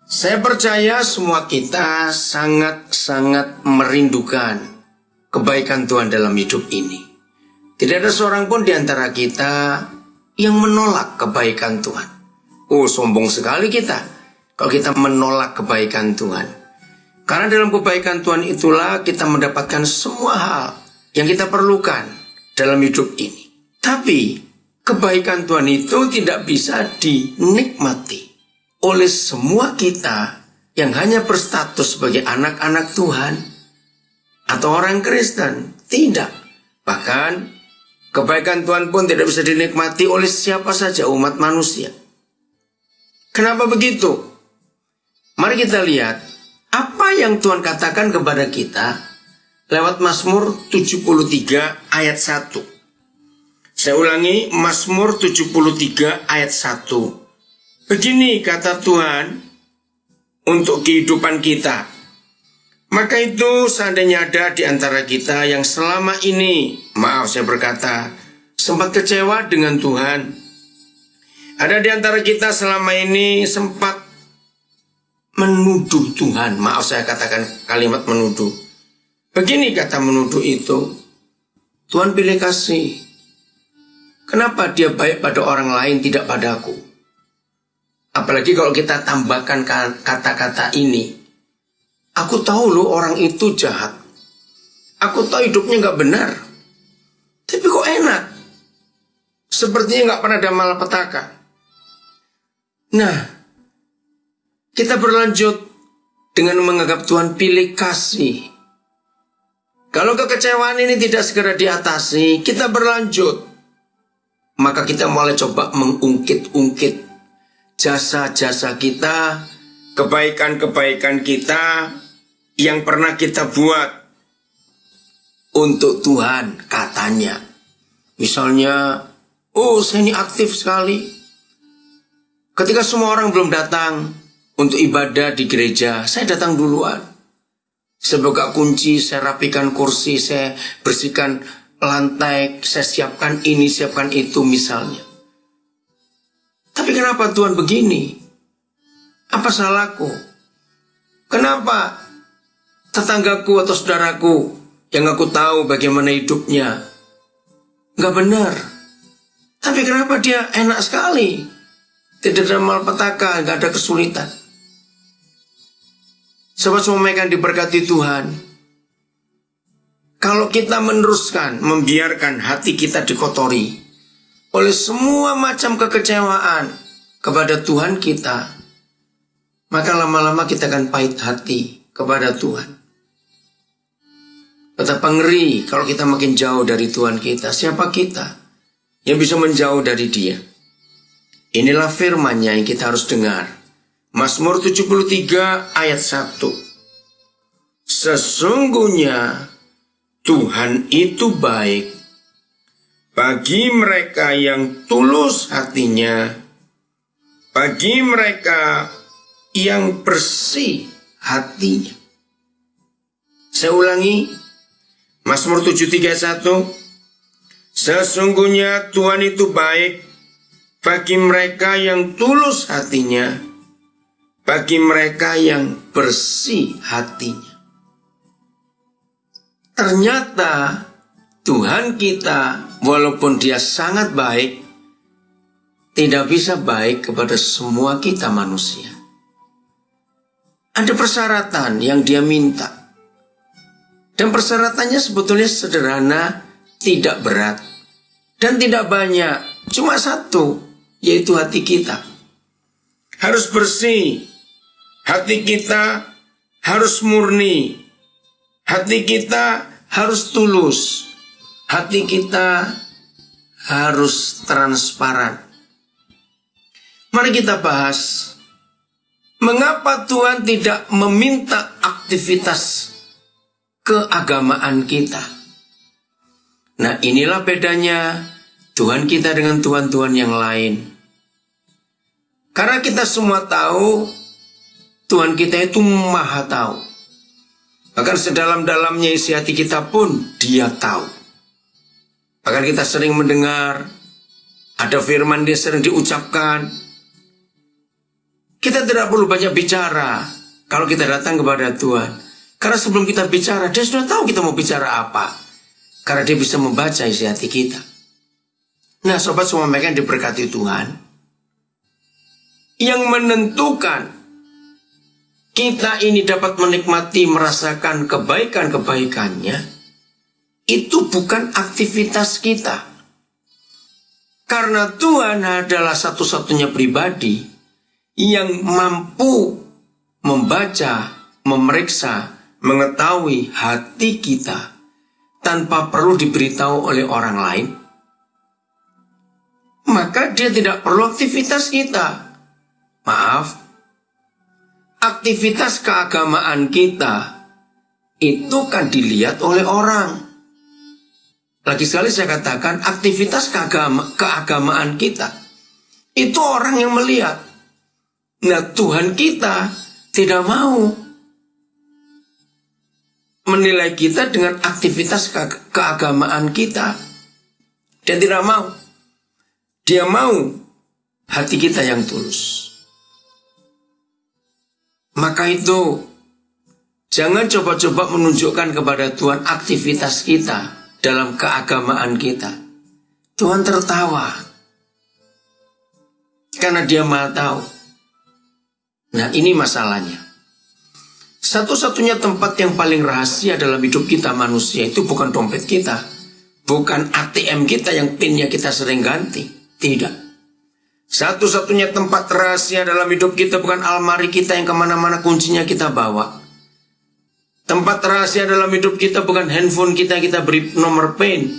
Saya percaya semua kita sangat-sangat merindukan kebaikan Tuhan dalam hidup ini. Tidak ada seorang pun di antara kita yang menolak kebaikan Tuhan. Oh, sombong sekali kita kalau kita menolak kebaikan Tuhan. Karena dalam kebaikan Tuhan itulah kita mendapatkan semua hal yang kita perlukan dalam hidup ini. Tapi kebaikan Tuhan itu tidak bisa dinikmati oleh semua kita yang hanya berstatus sebagai anak-anak Tuhan atau orang Kristen. Tidak. Bahkan kebaikan Tuhan pun tidak bisa dinikmati oleh siapa saja umat manusia. Kenapa begitu? Mari kita lihat apa yang Tuhan katakan kepada kita lewat Mazmur 73 ayat 1. Saya ulangi, Mazmur 73 ayat 1. Begini kata Tuhan untuk kehidupan kita. Maka itu seandainya ada di antara kita yang selama ini, maaf saya berkata, sempat kecewa dengan Tuhan. Ada di antara kita selama ini sempat menuduh Tuhan. Maaf saya katakan kalimat menuduh. Begini kata menuduh itu. Tuhan pilih kasih. Kenapa dia baik pada orang lain tidak padaku? Apalagi kalau kita tambahkan kata-kata ini. Aku tahu loh orang itu jahat. Aku tahu hidupnya gak benar. Tapi kok enak? Sepertinya gak pernah ada malapetaka. Nah, kita berlanjut dengan menganggap Tuhan pilih kasih. Kalau kekecewaan ini tidak segera diatasi, kita berlanjut. Maka kita mulai coba mengungkit-ungkit jasa-jasa kita, kebaikan-kebaikan kita yang pernah kita buat untuk Tuhan katanya. Misalnya, oh saya ini aktif sekali. Ketika semua orang belum datang untuk ibadah di gereja, saya datang duluan. Saya buka kunci, saya rapikan kursi, saya bersihkan lantai, saya siapkan ini, siapkan itu misalnya. Tapi kenapa Tuhan begini? Apa salahku? Kenapa tetanggaku atau saudaraku yang aku tahu bagaimana hidupnya gak benar? Tapi kenapa dia enak sekali? Tidak ada malapetaka, gak ada kesulitan. Sobat semua yang diberkati Tuhan, kalau kita meneruskan membiarkan hati kita dikotori oleh semua macam kekecewaan kepada Tuhan kita, maka lama-lama kita akan pahit hati kepada Tuhan. Betapa ngeri kalau kita makin jauh dari Tuhan kita. Siapa kita yang bisa menjauh dari Dia? Inilah firman-Nya yang kita harus dengar. Mazmur 73 ayat 1. Sesungguhnya Tuhan itu baik bagi mereka yang tulus hatinya, bagi mereka yang bersih hatinya. Saya ulangi, Mazmur 73:1. Sesungguhnya Tuhan itu baik bagi mereka yang tulus hatinya, bagi mereka yang bersih hatinya. Ternyata Tuhan kita, walaupun Dia sangat baik, tidak bisa baik kepada semua kita manusia. Ada persyaratan yang Dia minta. Dan persyaratannya sebetulnya sederhana, tidak berat, dan tidak banyak. Cuma satu, yaitu hati kita. Harus bersih. Hati kita harus murni. Hati kita harus tulus. Hati kita harus transparan. Mari kita bahas, mengapa Tuhan tidak meminta aktivitas keagamaan kita. Nah, inilah bedanya Tuhan kita dengan Tuhan-Tuhan yang lain. Karena kita semua tahu Tuhan kita itu maha tahu. Bahkan sedalam-dalamnya isi hati kita pun Dia tahu. Bahkan kita sering mendengar ada firman Dia sering diucapkan. Kita tidak perlu banyak bicara kalau kita datang kepada Tuhan. Karena sebelum kita bicara, dia sudah tahu kita mau bicara apa. Karena dia bisa membaca isi hati kita. Nah, sobat semua mereka yang diberkati Tuhan, yang menentukan kita ini dapat menikmati, merasakan kebaikan-kebaikannya, itu bukan aktivitas kita. Karena Tuhan adalah satu-satunya pribadi yang mampu membaca, memeriksa, mengetahui hati kita tanpa perlu diberitahu oleh orang lain. Maka dia tidak perlu aktivitas kita. Maaf, aktivitas keagamaan kita itu kan dilihat oleh orang. Lagi sekali saya katakan, aktivitas keagamaan kita itu orang yang melihat. Nah, Tuhan kita tidak mau menilai kita dengan aktivitas keagamaan kita. Dia tidak mau. Dia mau hati kita yang tulus. Maka itu, jangan coba-coba menunjukkan kepada Tuhan aktivitas kita dalam keagamaan kita. Tuhan tertawa. Karena dia maha tahu. Nah, ini masalahnya. Satu-satunya tempat yang paling rahasia dalam hidup kita manusia itu bukan dompet kita. Bukan ATM kita yang pinnya kita sering ganti. Tidak. Satu-satunya tempat rahasia dalam hidup kita bukan almari kita yang kemana-mana kuncinya kita bawa. Tempat rahasia dalam hidup kita bukan handphone kita beri nomor PIN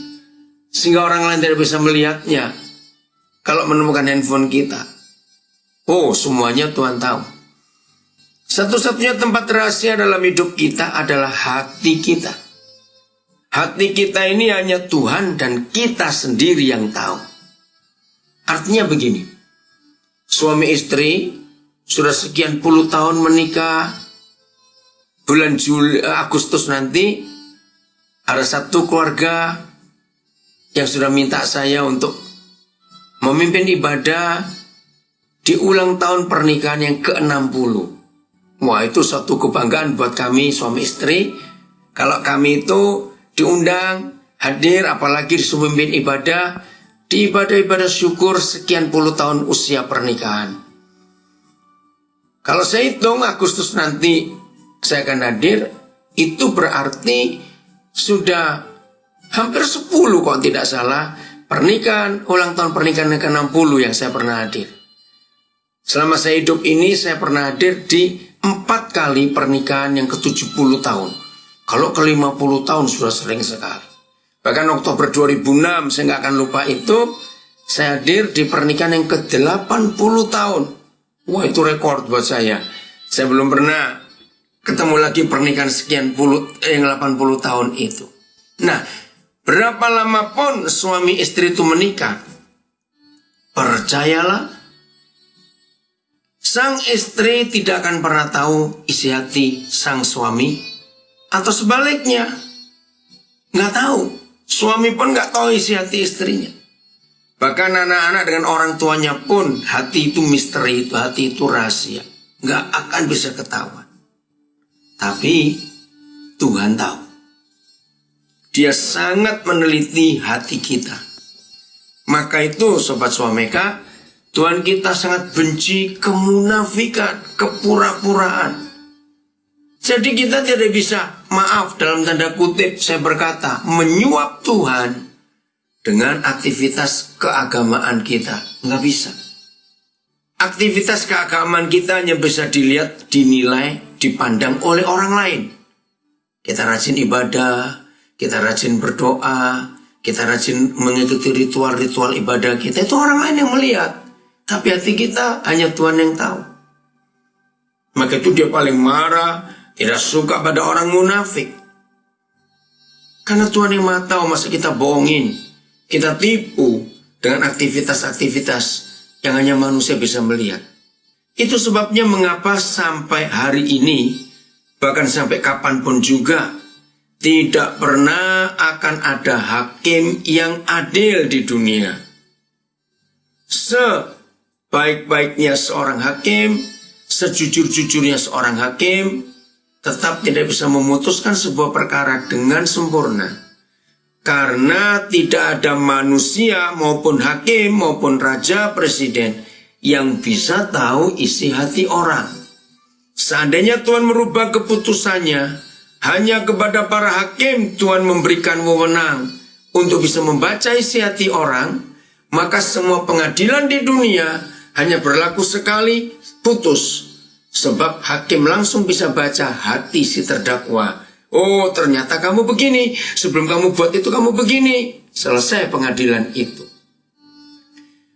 sehingga orang lain tidak bisa melihatnya kalau menemukan handphone kita. Oh, semuanya Tuhan tahu. Satu-satunya tempat rahasia dalam hidup kita adalah hati kita. Hati kita ini hanya Tuhan dan kita sendiri yang tahu. Artinya begini, suami istri sudah sekian puluh tahun menikah, bulan Agustus nanti ada satu keluarga yang sudah minta saya untuk memimpin ibadah di ulang tahun pernikahan yang ke-60. Wah, itu satu kebanggaan buat kami suami istri. Kalau kami itu diundang, hadir, apalagi disuruh memimpin ibadah, di ibadah-ibadah syukur sekian puluh tahun usia pernikahan. Kalau saya hitung Agustus nanti saya akan hadir, itu berarti sudah hampir 10 kalau tidak salah pernikahan, ulang tahun pernikahan yang ke-60 yang saya pernah hadir. Selama saya hidup ini saya pernah hadir di 4 kali pernikahan yang ke-70 tahun. Kalau ke-50 tahun sudah sering sekali. Bahkan Oktober 2006, saya nggak akan lupa itu, saya hadir di pernikahan yang ke-80 tahun. Wah, itu rekor buat saya. Saya belum pernah ketemu lagi pernikahan sekian yang 80 tahun itu. Nah, berapa lama pun suami istri itu menikah, percayalah, sang istri tidak akan pernah tahu isi hati sang suami, atau sebaliknya, nggak tahu. Suami pun nggak tahu isi hati istrinya. Bahkan anak-anak dengan orang tuanya pun hati itu misteri, itu hati itu rahasia, nggak akan bisa ketahuan. Tapi Tuhan tahu. Dia sangat meneliti hati kita. Maka itu sobat suameka, Tuhan kita sangat benci kemunafikan, kepura-puraan. Jadi kita tidak bisa, maaf dalam tanda kutip saya berkata, menyuap Tuhan dengan aktivitas keagamaan kita. Nggak bisa. Aktivitas keagamaan kita hanya bisa dilihat, dinilai, dipandang oleh orang lain. Kita rajin ibadah, kita rajin berdoa, kita rajin mengikuti ritual-ritual ibadah kita. Itu orang lain yang melihat. Tapi hati kita hanya Tuhan yang tahu. Maka itu dia paling marah, tidak suka pada orang munafik. Karena Tuhan yang maha tahu, masa kita bohongin, kita tipu dengan aktivitas-aktivitas yang hanya manusia bisa melihat. Itu sebabnya mengapa sampai hari ini, bahkan sampai kapanpun juga, tidak pernah akan ada hakim yang adil di dunia. Sebaik-baiknya seorang hakim, sejujur-jujurnya seorang hakim tetap tidak bisa memutuskan sebuah perkara dengan sempurna. Karena tidak ada manusia maupun hakim maupun raja presiden yang bisa tahu isi hati orang. Seandainya Tuhan merubah keputusannya, hanya kepada para hakim Tuhan memberikan wewenang untuk bisa membaca isi hati orang, maka semua pengadilan di dunia hanya berlaku sekali, putus. Sebab hakim langsung bisa baca hati si terdakwa. Oh, ternyata kamu begini. Sebelum kamu buat itu kamu begini. Selesai pengadilan itu.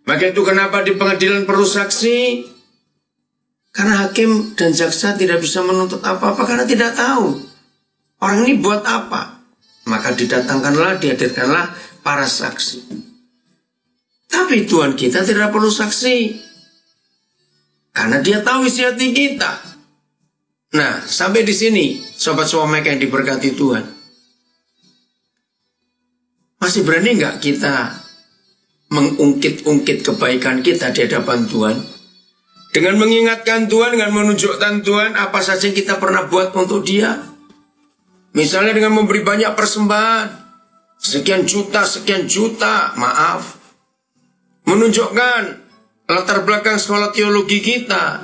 Maka itu kenapa di pengadilan perlu saksi? Karena hakim dan jaksa tidak bisa menuntut apa-apa karena tidak tahu orang ini buat apa. Maka dihadirkanlah para saksi. Tapi Tuhan kita tidak perlu saksi. Karena dia tahu isi hati kita. Nah, sampai di sini, sobat Suamek yang diberkati Tuhan. Masih berani nggak kita mengungkit-ungkit kebaikan kita di hadapan Tuhan? Dengan mengingatkan Tuhan, dengan menunjukkan Tuhan apa saja yang kita pernah buat untuk dia. Misalnya dengan memberi banyak persembahan. Sekian juta, maaf. Menunjukkan latar belakang sekolah teologi kita,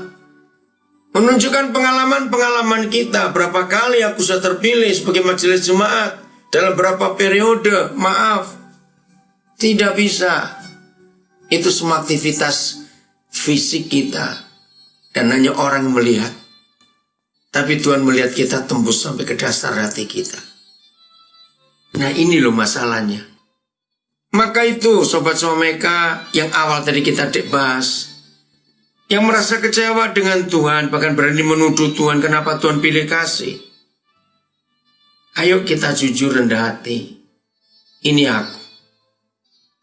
menunjukkan pengalaman-pengalaman kita. Berapa kali aku sudah terpilih sebagai majelis jemaat, dalam berapa periode, maaf. Tidak bisa. Itu semua aktivitas fisik kita. Dan hanya orang melihat. Tapi Tuhan melihat kita tembus sampai ke dasar hati kita. Nah ini loh masalahnya. Maka itu Sobat Someka yang awal tadi kita bahas, yang merasa kecewa dengan Tuhan, bahkan berani menuduh Tuhan kenapa Tuhan pilih kasih. Ayo kita jujur rendah hati. Ini aku.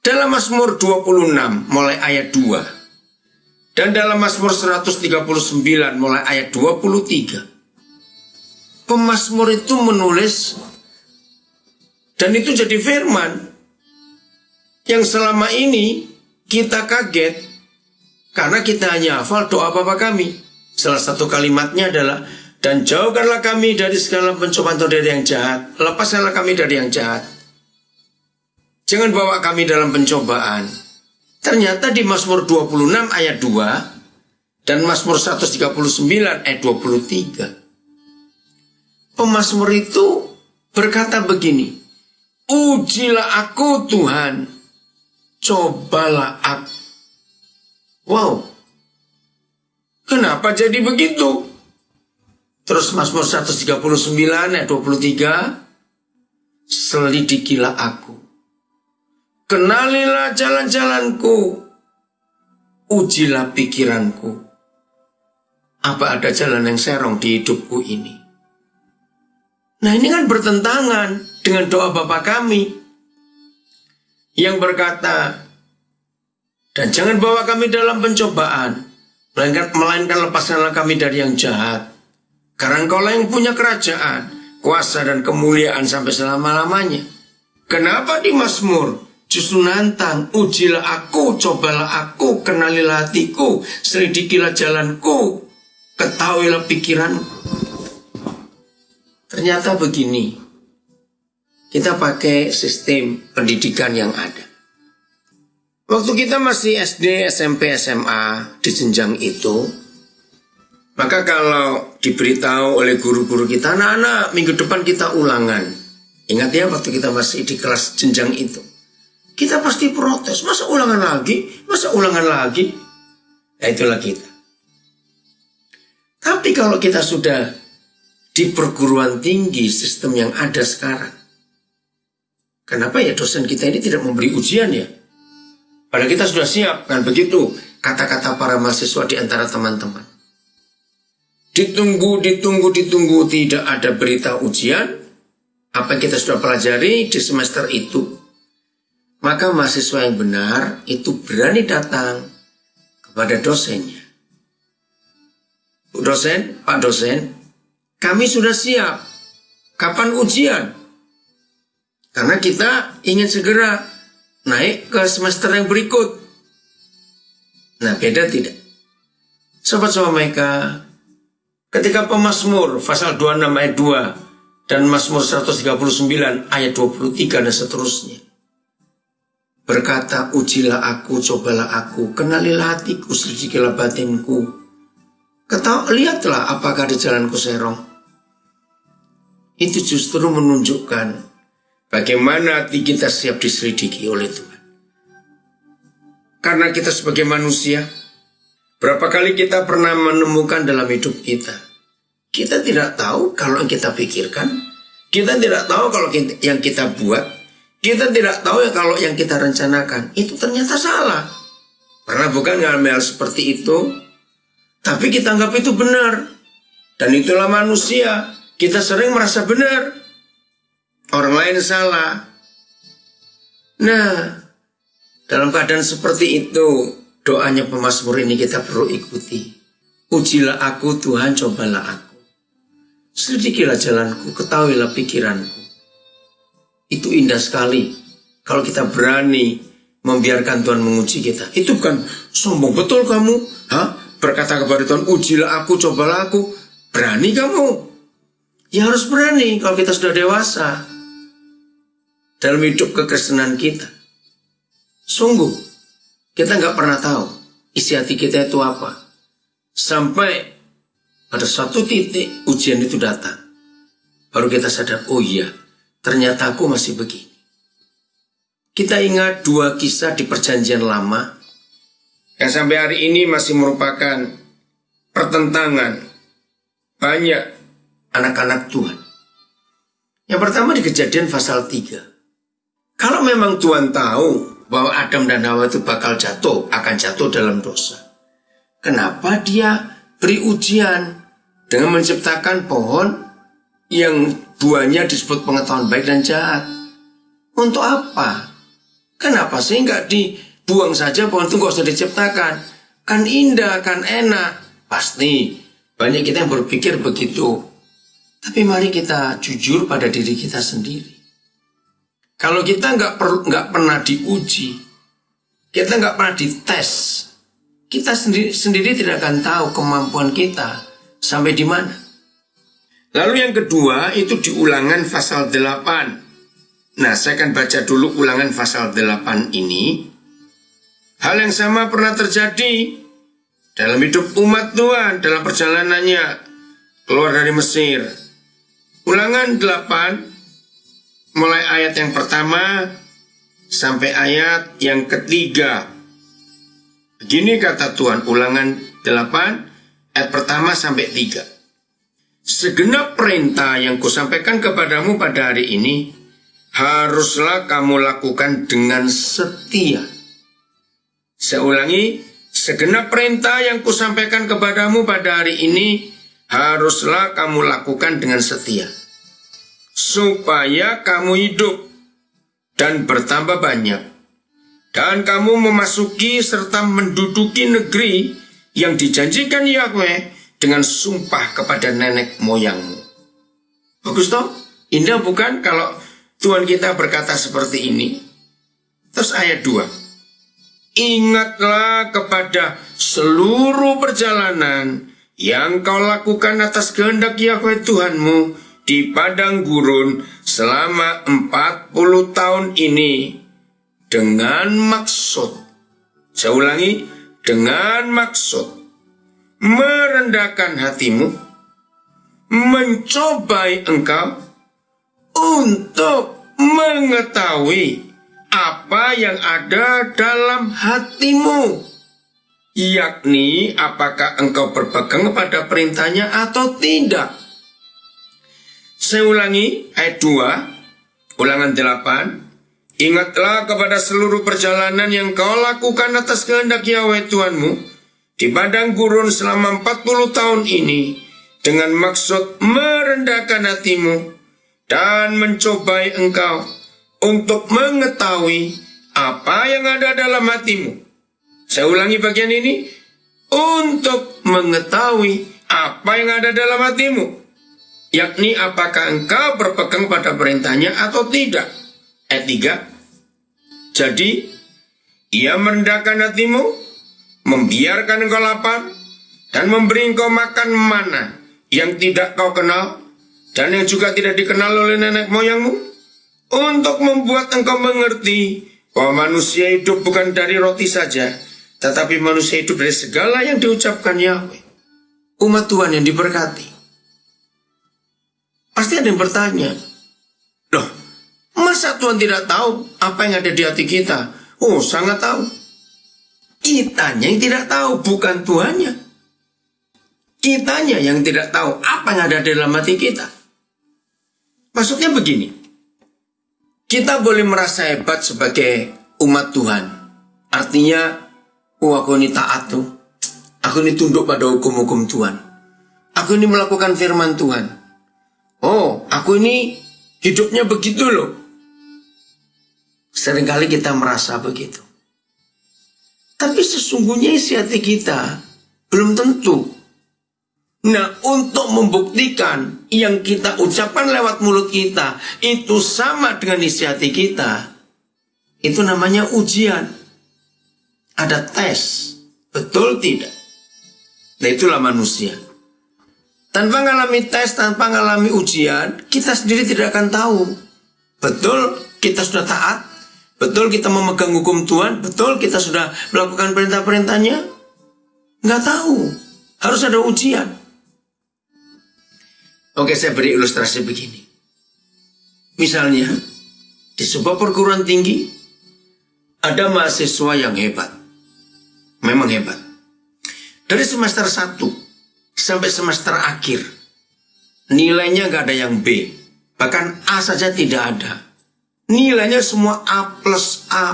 Dalam Mazmur 26 mulai ayat 2 dan dalam Mazmur 139 mulai ayat 23, pemazmur itu menulis dan itu jadi firman yang selama ini kita kaget karena kita hanya hafal doa Bapa kami. Salah satu kalimatnya adalah, dan jauhkanlah kami dari segala pencobaan atau dari yang jahat. Lepaskanlah kami dari yang jahat. Jangan bawa kami dalam pencobaan. Ternyata di Mazmur 26 ayat 2 dan Mazmur 139 ayat 23. Pemazmur itu berkata begini, ujilah aku Tuhan, cobalah aku. Wow. Kenapa jadi begitu? Terus Mazmur 139 ayat 23. Selidikilah aku. Kenalilah jalan-jalanku. Ujilah pikiranku. Apa ada jalan yang serong di hidupku ini? Nah ini kan bertentangan dengan doa Bapa kami yang berkata, dan jangan bawa kami dalam pencobaan, melainkan lepaskanlah kami dari yang jahat. Karena Engkaulah yang punya kerajaan, kuasa dan kemuliaan sampai selama-lamanya. Kenapa di Mazmur justru nantang, ujilah aku, cobalah aku, kenalilah hatiku, selidikilah jalanku, ketahuilah pikiranku. Ternyata begini, kita pakai sistem pendidikan yang ada. Waktu kita masih SD, SMP, SMA di jenjang itu, maka kalau diberitahu oleh guru-guru kita, anak-anak minggu depan kita ulangan. Ingat ya waktu kita masih di kelas jenjang itu, kita pasti protes, masa ulangan lagi? Masa ulangan lagi? Nah itulah kita. Tapi kalau kita sudah di perguruan tinggi sistem yang ada sekarang, kenapa ya dosen kita ini tidak memberi ujian ya? Padahal kita sudah siap, kan begitu kata-kata para mahasiswa di antara teman-teman. Ditunggu, tidak ada berita ujian, apa yang kita sudah pelajari di semester itu. Maka mahasiswa yang benar itu berani datang kepada dosennya. Bu dosen, Pak dosen, kami sudah siap. Kapan ujian? Karena kita ingin segera naik ke semester yang berikut. Nah, beda tidak? Sahabat-sahabat mereka, ketika pemazmur pasal 26 ayat 2 dan Mazmur 139 ayat 23 dan seterusnya berkata, ujilah aku, cobalah aku, kenalilah hatiku, selidikilah batinku, lihatlah apakah di jalanku serong. Itu justru menunjukkan bagaimana hati kita siap diselidiki oleh Tuhan. Karena kita sebagai manusia, berapa kali kita pernah menemukan dalam hidup kita, kita tidak tahu kalau yang kita pikirkan, kita tidak tahu kalau yang kita buat, kita tidak tahu ya kalau yang kita rencanakan, itu ternyata salah. Pernah bukan ngalami hal seperti itu, tapi kita anggap itu benar. Dan itulah manusia, kita sering merasa benar, orang lain salah. Nah, dalam keadaan seperti itu, doanya pemazmur ini kita perlu ikuti. Ujilah aku Tuhan, cobalah aku. Selidikilah jalanku, ketahuilah pikiranku. Itu indah sekali kalau kita berani membiarkan Tuhan menguji kita. Itu bukan sombong, betul kamu? Berkata kepada Tuhan, ujilah aku, cobalah aku. Berani kamu? Ya harus berani kalau kita sudah dewasa dalam hidup kekristenan kita. Sungguh, kita nggak pernah tahu isi hati kita itu apa. Sampai pada suatu titik ujian itu datang. Baru kita sadar, oh iya, ternyata aku masih begini. Kita ingat 2 kisah di perjanjian lama yang sampai hari ini masih merupakan pertentangan banyak anak-anak Tuhan. Yang pertama di Kejadian pasal 3. Kalau memang Tuhan tahu bahwa Adam dan Hawa itu bakal akan jatuh dalam dosa, kenapa dia beri ujian dengan menciptakan pohon yang buahnya disebut pengetahuan baik dan jahat? Untuk apa? Kenapa sih nggak dibuang saja pohon itu, nggak usah diciptakan? Kan indah, kan enak. Pasti banyak kita yang berpikir begitu. Tapi mari kita jujur pada diri kita sendiri. Kalau kita nggak pernah diuji, kita nggak pernah dites, kita sendiri tidak akan tahu kemampuan kita sampai di mana. Lalu yang kedua itu di Ulangan pasal 8. Nah, saya akan baca dulu Ulangan pasal 8 ini. Hal yang sama pernah terjadi dalam hidup umat Tuhan dalam perjalanannya keluar dari Mesir. Ulangan 8 mulai ayat yang pertama sampai ayat yang ketiga. Begini kata Tuhan, Ulangan 8 ayat pertama sampai 3. Segenap perintah yang kusampaikan kepadamu pada hari ini haruslah kamu lakukan dengan setia. Saya ulangi, segenap perintah yang kusampaikan kepadamu pada hari ini haruslah kamu lakukan dengan setia, supaya kamu hidup dan bertambah banyak, dan kamu memasuki serta menduduki negeri yang dijanjikan Yahweh dengan sumpah kepada nenek moyangmu. Bagus toh? Indah bukan kalau Tuhan kita berkata seperti ini? Terus ayat 2. Ingatlah kepada seluruh perjalanan yang kau lakukan atas kehendak Yahweh Tuhanmu di padang gurun selama 40 tahun ini dengan maksud, saya ulangi, dengan maksud merendahkan hatimu, mencobai engkau untuk mengetahui apa yang ada dalam hatimu, yakni apakah engkau berpegang pada perintahnya atau tidak. Saya ulangi ayat 2, Ulangan 8. Ingatlah kepada seluruh perjalanan yang kau lakukan atas kehendak Yahweh Tuhanmu di padang gurun selama 40 tahun ini dengan maksud merendahkan hatimu dan mencobai engkau untuk mengetahui apa yang ada dalam hatimu. Saya ulangi bagian ini. Untuk mengetahui apa yang ada dalam hatimu, yakni apakah engkau berpegang pada perintahnya atau tidak. Ayat 3. Jadi, ia merendahkan hatimu, membiarkan engkau lapar, dan memberi engkau makan mana yang tidak kau kenal, dan yang juga tidak dikenal oleh nenek moyangmu, untuk membuat engkau mengerti bahwa manusia hidup bukan dari roti saja, tetapi manusia hidup dari segala yang diucapkan Yahweh. Umat Tuhan yang diberkati. Pasti ada yang bertanya, loh, masa Tuhan tidak tahu apa yang ada di hati kita? Oh, sangat tahu. Kitanya yang tidak tahu, bukan Tuhannya. Kitanya yang tidak tahu apa yang ada dalam hati kita. Maksudnya begini, kita boleh merasa hebat sebagai umat Tuhan. Artinya, oh aku ini taat tuh. Aku ini tunduk pada hukum-hukum Tuhan. Aku ini melakukan firman Tuhan. Oh, aku ini hidupnya begitu loh. Seringkali kita merasa begitu. Tapi sesungguhnya isi hati kita belum tentu. Nah, untuk membuktikan yang kita ucapkan lewat mulut kita itu sama dengan isi hati kita, itu namanya ujian. Ada tes, betul tidak? Nah, itulah manusia. Tanpa mengalami tes, tanpa mengalami ujian, kita sendiri tidak akan tahu. Betul kita sudah taat, betul kita memegang hukum Tuhan, betul kita sudah melakukan perintah-perintahnya. Nggak tahu, harus ada ujian. Oke, saya beri ilustrasi begini. Misalnya, di sebuah perguruan tinggi, ada mahasiswa yang hebat. Memang hebat. Dari semester 1 sampai semester akhir, nilainya nggak ada yang B. Bahkan A saja tidak ada. Nilainya semua A+, A+,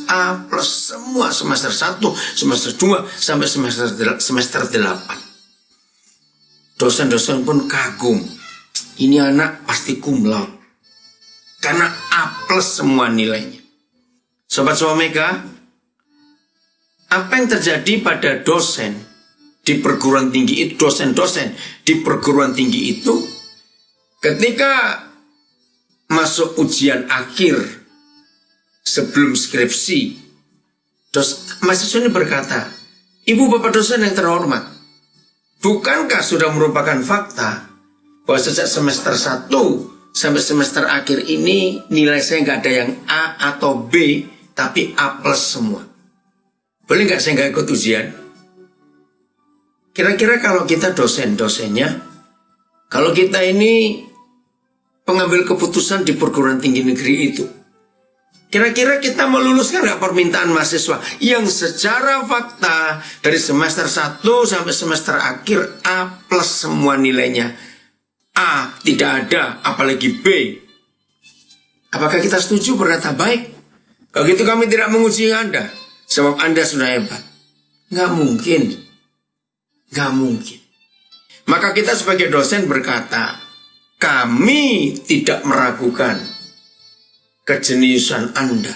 A+, semua semester 1, semester 2, sampai semester 8. Dosen-dosen pun kagum. Ini anak pasti cum laude. Karena A+ semua nilainya. Sobat Swamega, apa yang terjadi pada dosen di perguruan tinggi itu, dosen-dosen di perguruan tinggi itu, ketika masuk ujian akhir sebelum skripsi, mahasiswa ini berkata, Ibu Bapak dosen yang terhormat, bukankah sudah merupakan fakta bahwa sejak semester 1 sampai semester akhir ini nilai saya nggak ada yang A atau B, tapi A+ semua. Boleh nggak saya nggak ikut ujian? Kira-kira kalau kita dosen-dosennya, kalau kita ini pengambil keputusan di perguruan tinggi negeri itu, kira-kira kita meluluskan nggak permintaan mahasiswa yang secara fakta dari semester 1 sampai semester akhir A+ semua nilainya. A tidak ada, apalagi B. Apakah kita setuju berkata baik? Kalau gitu kami tidak menguji Anda, sebab Anda sudah hebat. Nggak mungkin. Nggak mungkin. Maka kita sebagai dosen berkata, kami tidak meragukan kejeniusan Anda,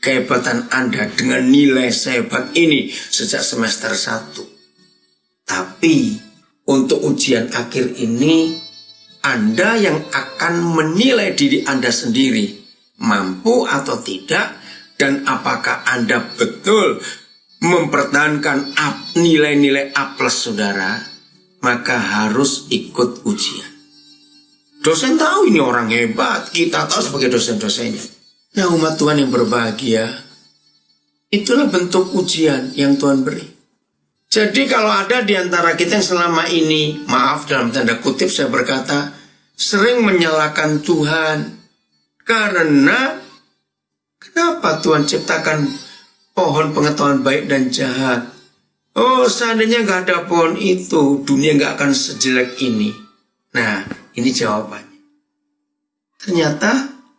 kehebatan Anda dengan nilai sehebat ini sejak semester 1. Tapi untuk ujian akhir ini, Anda yang akan menilai diri Anda sendiri, mampu atau tidak, dan apakah Anda betul mempertahankan nilai-nilai A+ saudara, maka harus ikut ujian. Dosen tahu ini orang hebat, kita tahu sebagai dosen-dosennya. Nah, umat Tuhan yang berbahagia, itulah bentuk ujian yang Tuhan beri. Jadi kalau ada di antara kita yang selama ini, maaf dalam tanda kutip saya berkata, sering menyalahkan Tuhan. Karena, kenapa Tuhan ciptakan pohon pengetahuan baik dan jahat? Oh, seandainya nggak ada pohon itu, dunia nggak akan sejelek ini. Nah, ini jawabannya. Ternyata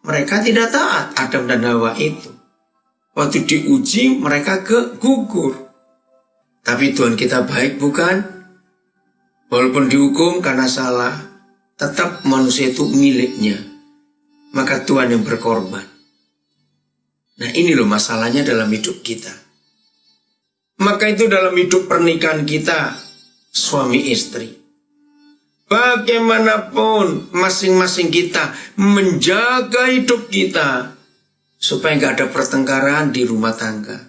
mereka tidak taat, Adam dan Hawa itu. Waktu diuji, mereka gugur. Tapi Tuhan kita baik, bukan? Walaupun dihukum karena salah, tetap manusia itu miliknya. Maka Tuhan yang berkorban. Nah, ini loh masalahnya dalam hidup kita. Maka itu dalam hidup pernikahan kita, suami istri. Bagaimanapun masing-masing kita menjaga hidup kita supaya nggak ada pertengkaran di rumah tangga.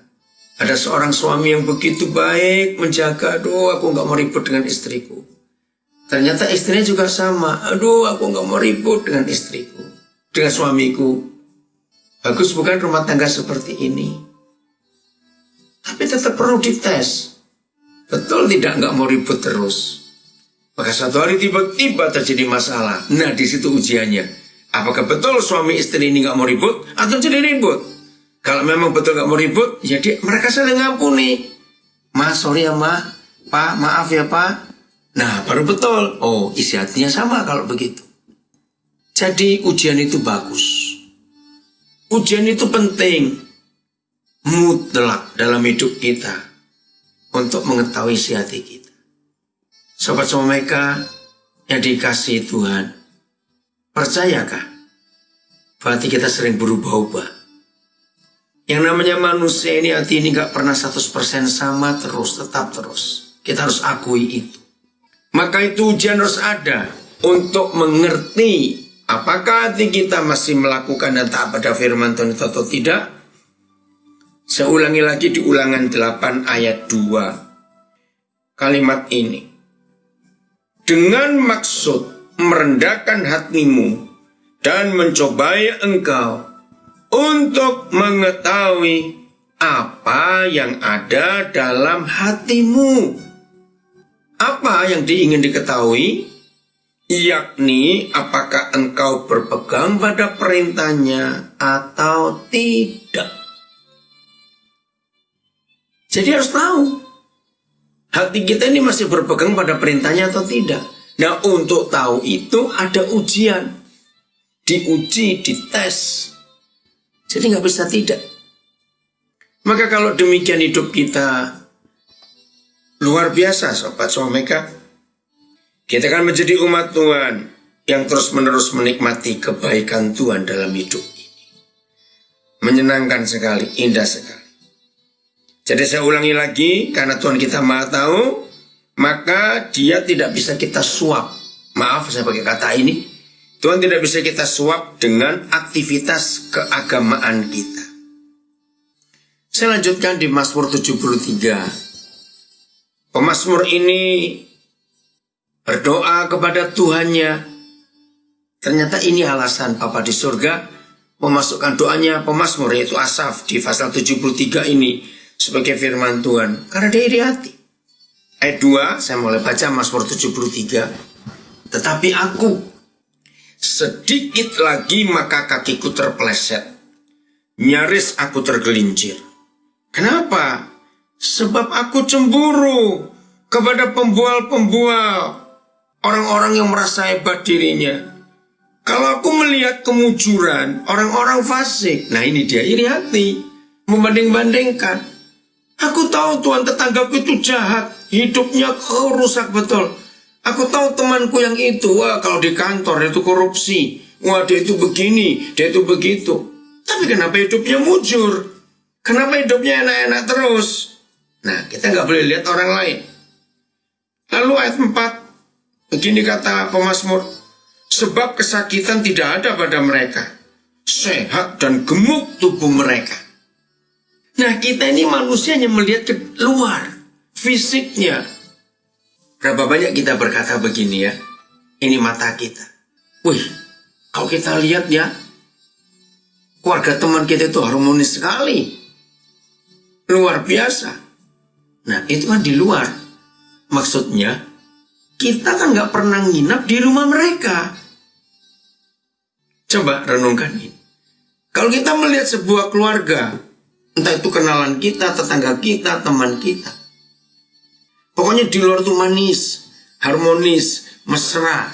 Ada seorang suami yang begitu baik, menjaga, aduh aku nggak mau ribut dengan istriku. Ternyata istrinya juga sama, aduh aku nggak mau ribut dengan istriku, dengan suamiku. Bagus bukan rumah tangga seperti ini? Tapi tetap perlu dites. Betul tidak nggak mau ribut terus? Maka satu hari tiba-tiba terjadi masalah. Nah di situ ujiannya. Apakah betul suami istri ini nggak mau ribut atau jadi ribut? Kalau memang betul nggak mau ribut, ya mereka saling ngampuni. Mas, sorry ya ma, pak, maaf ya pak. Nah baru betul. Oh isi hatinya sama kalau begitu. Jadi ujian itu bagus. Ujian itu penting, mutlak dalam hidup kita untuk mengetahui isi hati kita. Sobat Someka yang dikasihi Tuhan, percayakah bahwa hati kita sering berubah-ubah? Yang namanya manusia ini, hati ini gak pernah 100% sama terus, tetap terus. Kita harus akui itu. Maka itu ujian harus ada untuk mengerti apakah hati kita masih melakukan dan taat pada firman Tuhan atau tidak. Saya ulangi lagi di Ulangan 8 ayat 2. Kalimat ini. Dengan maksud merendahkan hatimu dan mencobai engkau untuk mengetahui apa yang ada dalam hatimu. Apa yang diingin diketahui? Yakni apakah engkau berpegang pada perintahnya atau tidak. Jadi harus tahu hati kita ini masih berpegang pada perintahnya atau tidak. Nah untuk tahu itu ada ujian. Diuji, dites. Jadi nggak bisa tidak. Maka kalau demikian hidup kita luar biasa Sobat Someka. Kita akan menjadi umat Tuhan yang terus-menerus menikmati kebaikan Tuhan dalam hidup ini. Menyenangkan sekali, indah sekali. Jadi saya ulangi lagi, karena Tuhan kita maha tahu, maka dia tidak bisa kita suap. Maaf saya pakai kata ini. Tuhan tidak bisa kita suap dengan aktivitas keagamaan kita. Saya lanjutkan di Mazmur 73. Pemazmur ini berdoa kepada Tuhannya. Ternyata ini alasan Bapa di surga memasukkan doanya pemazmur, yaitu Asaf di pasal 73 ini sebagai firman Tuhan. Karena dia iri hati. Ayat 2, saya mulai baca Mazmur 73. Tetapi aku, sedikit lagi maka kakiku terpeleset, nyaris aku tergelincir. Kenapa? Sebab aku cemburu kepada pembual-pembual, orang-orang yang merasa hebat dirinya. Kalau aku melihat kemujuran orang-orang fasik, nah ini dia iri hati, membanding-bandingkan. Aku tahu Tuhan tetanggaku itu jahat, hidupnya rusak betul. Aku tahu temanku yang itu, wah kalau di kantor itu korupsi, wah dia itu begini, dia itu begitu. Tapi kenapa hidupnya mujur? Kenapa hidupnya enak-enak terus? Nah kita nggak boleh lihat orang lain. Lalu ayat 4, begini kata pemazmur, sebab kesakitan tidak ada pada mereka, sehat dan gemuk tubuh mereka. Nah kita ini manusia yang melihat ke luar, fisiknya. Berapa banyak kita berkata begini ya, ini mata kita. Wih, kalau kita lihat ya, keluarga teman kita itu harmonis sekali. Luar biasa. Nah itu kan di luar. Maksudnya, kita kan gak pernah nginap di rumah mereka. Coba renungkan ini. Kalau kita melihat sebuah keluarga, entah itu kenalan kita, tetangga kita, teman kita, pokoknya di luar itu manis, harmonis, mesra.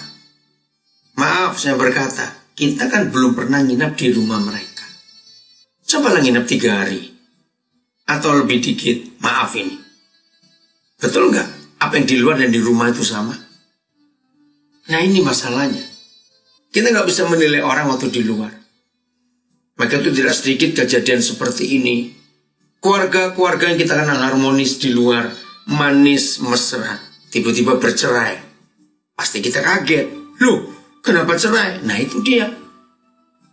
Maaf saya berkata, kita kan belum pernah nginap di rumah mereka. Cobalah nginap 3 hari. Atau lebih dikit, maaf ini. Betul nggak? Apa yang di luar dan di rumah itu sama? Nah ini masalahnya. Kita nggak bisa menilai orang waktu di luar. Maka itu tidak sedikit kejadian seperti ini. Keluarga-keluarga yang kita kenal harmonis di luar, manis, mesra, tiba-tiba bercerai. Pasti kita kaget. Loh, kenapa cerai? Nah itu dia.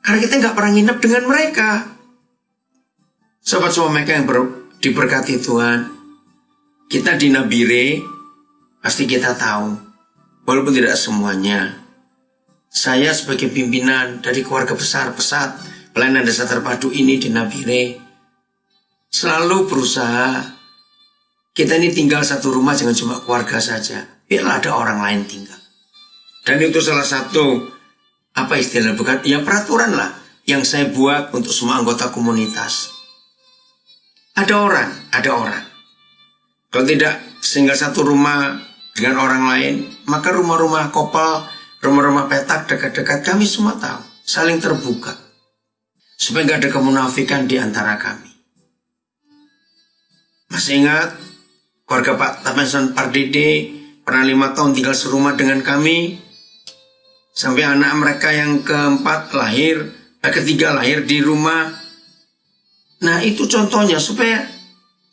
Karena kita nggak pernah nginep dengan mereka. Sobat Someka diberkati Tuhan. Kita di Nabire, pasti kita tahu, walaupun tidak semuanya. Saya sebagai pimpinan dari keluarga besar Pesat Pelayanan Desa Terpadu ini di Nabire, selalu berusaha, kita ini tinggal satu rumah, jangan cuma keluarga saja, biarlah ada orang lain tinggal. Dan itu salah satu, apa istilah, bukan, ya peraturan lah, yang saya buat untuk semua anggota komunitas. Ada orang. Kalau tidak tinggal satu rumah dengan orang lain, maka rumah-rumah kopal, rumah-rumah petak dekat-dekat, kami semua tahu, saling terbuka. Supaya nggak ada kemunafikan di antara kami. Masih ingat, keluarga Pak Tapenson Pardede pernah 5 tahun tinggal serumah dengan kami, sampai anak mereka yang ketiga lahir di rumah. Nah itu contohnya supaya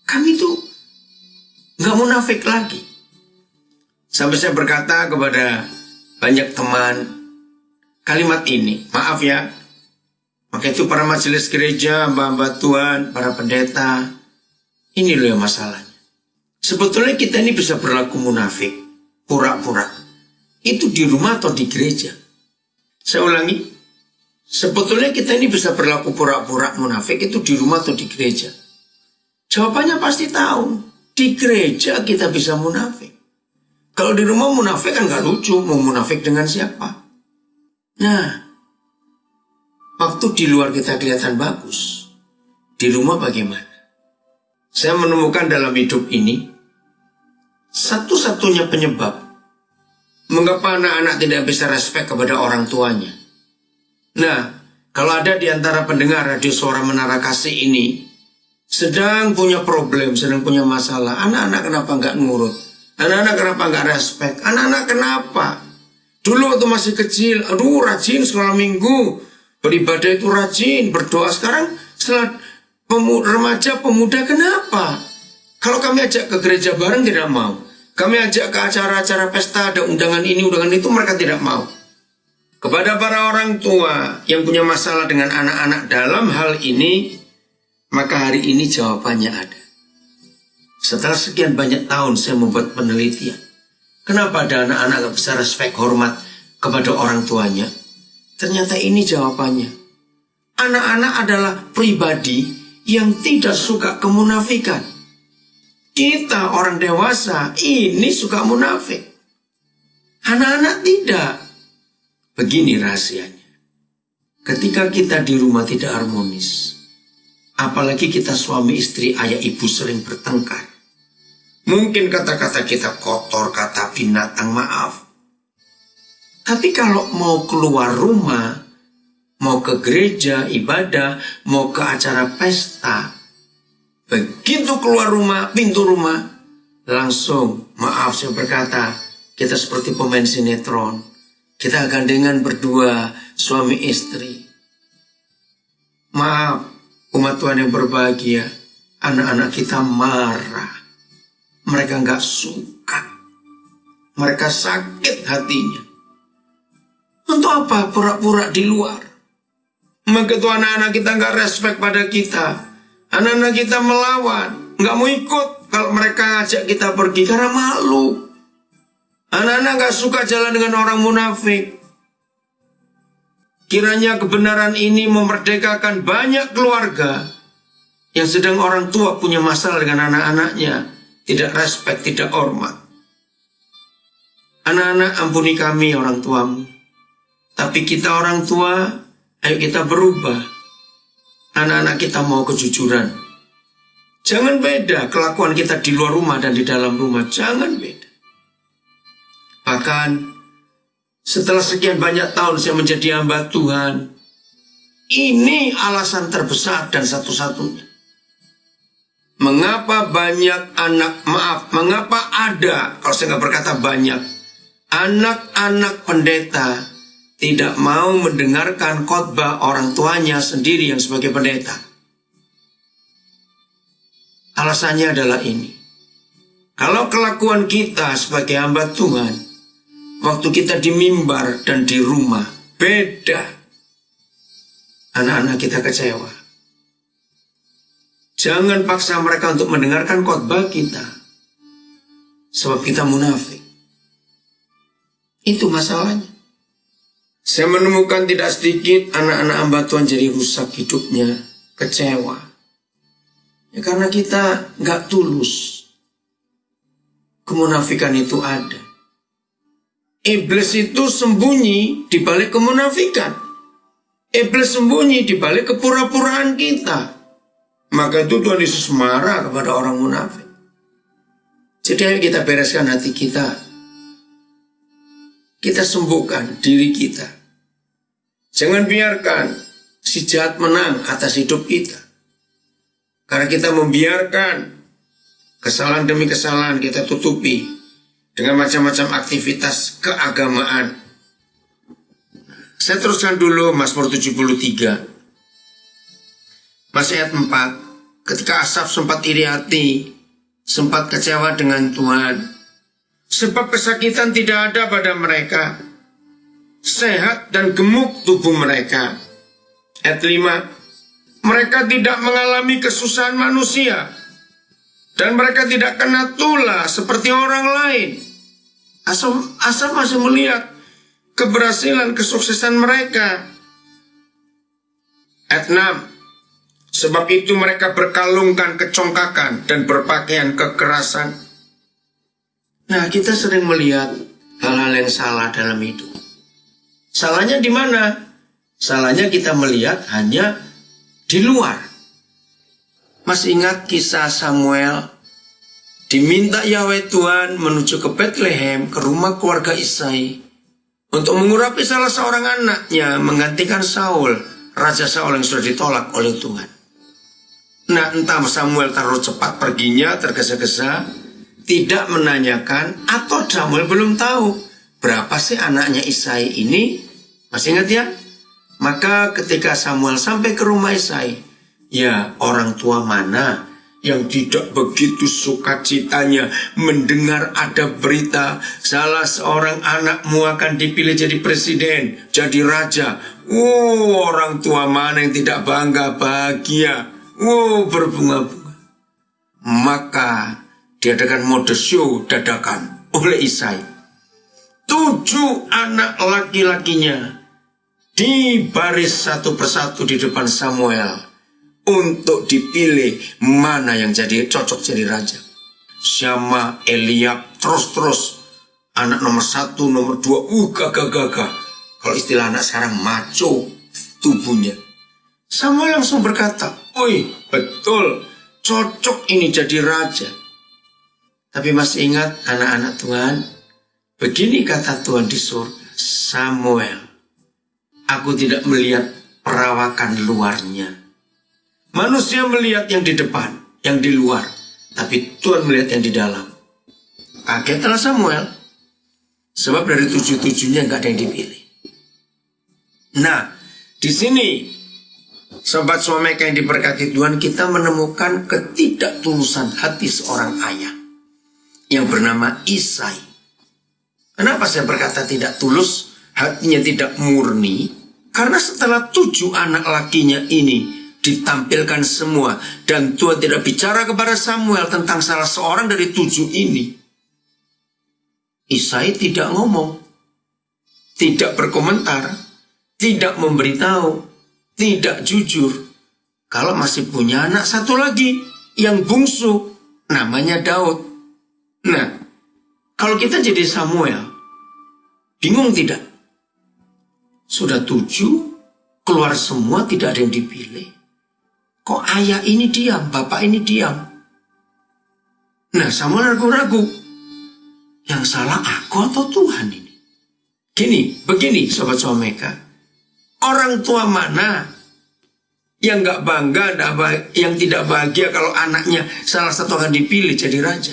kami tuh nggak munafik lagi. Sampai saya berkata kepada banyak teman kalimat ini, maaf ya, maka itu para majelis gereja, mbak-mbak Tuhan, para pendeta, ini loh yang masalahnya. Sebetulnya kita ini bisa berlaku munafik, pura-pura. Itu di rumah atau di gereja? Saya ulangi, sebetulnya kita ini bisa berlaku pura-pura munafik itu di rumah atau di gereja? Jawabannya pasti tahu. Di gereja kita bisa munafik. Kalau di rumah munafik kan gak lucu. Mau munafik dengan siapa? Nah, waktu di luar kita kelihatan bagus, di rumah bagaimana? Saya menemukan dalam hidup ini, satu-satunya penyebab mengapa anak-anak tidak bisa respek kepada orang tuanya. Nah, kalau ada di antara pendengar radio Suara Menara Kasih ini sedang punya problem, sedang punya masalah, anak-anak kenapa nggak nurut? Anak-anak kenapa nggak respek? Anak-anak kenapa? Dulu waktu masih kecil, rajin sekolah minggu, beribadah itu rajin, berdoa. Sekarang setelah remaja, pemuda, kenapa? Kalau kami ajak ke gereja bareng tidak mau. Kami ajak ke acara-acara pesta, ada undangan ini, undangan itu, mereka tidak mau. Kepada para orang tua yang punya masalah dengan anak-anak dalam hal ini, maka hari ini jawabannya ada. Setelah sekian banyak tahun saya membuat penelitian. Kenapa ada anak-anak gak bisa respek, hormat kepada orang tuanya? Ternyata ini jawabannya. Anak-anak adalah pribadi yang tidak suka kemunafikan. Kita orang dewasa ini suka munafik. Anak-anak tidak. Begini rahasianya. Ketika kita di rumah tidak harmonis, apalagi kita suami istri, ayah ibu sering bertengkar. Mungkin kata-kata kita kotor, kata binatang, maaf. Tapi kalau mau keluar rumah, mau ke gereja, ibadah, mau ke acara pesta, begitu keluar rumah, pintu rumah, langsung, maaf saya berkata, kita seperti pemain sinetron. Kita gandengan berdua, suami istri. Maaf, umat Tuhan yang berbahagia, anak-anak kita marah. Mereka nggak suka. Mereka sakit hatinya. Untuk apa pura-pura di luar? Begitu anak-anak kita nggak respek pada kita, anak-anak kita melawan, nggak mau ikut kalau mereka ajak kita pergi karena malu. Anak-anak nggak suka jalan dengan orang munafik. Kiranya kebenaran ini memerdekakan banyak keluarga yang sedang orang tua punya masalah dengan anak-anaknya, tidak respek, tidak hormat. Anak-anak, ampuni kami orang tuamu. Tapi kita orang tua, ayo kita berubah. Anak-anak kita mau kejujuran. Jangan beda kelakuan kita di luar rumah dan di dalam rumah. Jangan beda. Bahkan setelah sekian banyak tahun saya menjadi hamba Tuhan, ini alasan terbesar dan satu-satunya. Mengapa banyak mengapa ada, kalau saya nggak berkata banyak, anak-anak pendeta tidak mau mendengarkan khotbah orang tuanya sendiri yang sebagai pendeta. Alasannya adalah ini. Kalau kelakuan kita sebagai hamba Tuhan, waktu kita di mimbar dan di rumah, beda. Anak-anak kita kecewa. Jangan paksa mereka untuk mendengarkan khotbah kita, sebab kita munafik. Itu masalahnya. Saya menemukan tidak sedikit anak-anak hamba Tuhan jadi rusak hidupnya, kecewa. Ya karena kita gak tulus. Kemunafikan itu ada. Iblis itu sembunyi di balik kemunafikan. Iblis sembunyi di balik kepura-puraan kita. Maka itu Tuhan Yesus marah kepada orang munafik. Jadi ayo kita bereskan hati kita. Kita sembuhkan diri kita. Jangan biarkan si jahat menang atas hidup kita. Karena kita membiarkan kesalahan demi kesalahan kita tutupi dengan macam-macam aktivitas keagamaan. Saya teruskan dulu Mazmur 73. Masih ayat 4. Ketika Asaf sempat iri hati, sempat kecewa dengan Tuhan, sebab kesakitan tidak ada pada mereka, sehat dan gemuk tubuh mereka. Ayat 5. Mereka tidak mengalami kesusahan manusia, dan mereka tidak kena tula seperti orang lain. Asaf masih melihat keberhasilan, kesuksesan mereka. Ayat 6. Sebab itu mereka berkalungkan kecongkakan dan berpakaian kekerasan. Nah, kita sering melihat hal-hal yang salah dalam hidup. Salahnya di mana? Salahnya kita melihat hanya di luar. Masih ingat kisah Samuel? Diminta Yahweh Tuhan menuju ke Bethlehem, ke rumah keluarga Isai, untuk mengurapi salah seorang anaknya, menggantikan Saul, Raja Saul yang sudah ditolak oleh Tuhan. Nah, entah Samuel terlalu cepat perginya, tergesa-gesa, tidak menanyakan, atau Samuel belum tahu berapa sih anaknya Isai ini. Masih ingat ya? Maka ketika Samuel sampai ke rumah Isai, ya orang tua mana yang tidak begitu sukacitanya mendengar ada berita salah seorang anakmu akan dipilih jadi presiden, jadi raja. Orang tua mana yang tidak bangga, bahagia, berbunga-bunga. Maka diadakan mode show dadakan oleh Isai. 7 anak laki-lakinya dibaris satu persatu di depan Samuel untuk dipilih mana yang cocok jadi raja. Syama, Eliab, terus anak nomor 1, nomor 2, gagah-gagah. Kalau istilah anak sekarang maco tubuhnya. Samuel langsung berkata, betul, cocok ini jadi raja. Tapi masih ingat anak-anak Tuhan? Begini kata Tuhan di surga, Samuel, aku tidak melihat perawakan luarnya. Manusia melihat yang di depan, yang di luar, tapi Tuhan melihat yang di dalam. Kagetlah Samuel, sebab dari 7-7-nya nggak ada yang dipilih. Nah, di sini sobat Swameka yang diberkati Tuhan, kita menemukan ketidaktulusan hati seorang ayah yang bernama Isai. Kenapa saya berkata tidak tulus, hatinya tidak murni? Karena setelah 7 anak lakinya ini ditampilkan semua, dan Tuhan tidak bicara kepada Samuel tentang salah seorang dari 7 ini, Isai tidak ngomong, tidak berkomentar, tidak memberitahu, tidak jujur kalau masih punya anak satu lagi yang bungsu, namanya Daud. Nah, kalau kita jadi Samuel, bingung tidak? Sudah 7, keluar semua, tidak ada yang dipilih. Kok ayah ini diam, bapak ini diam? Nah, Samuel ragu-ragu. Yang salah aku atau Tuhan ini? Begini sobat Swameka. Orang tua mana yang gak bangga, yang tidak bahagia kalau anaknya salah satu akan dipilih jadi raja?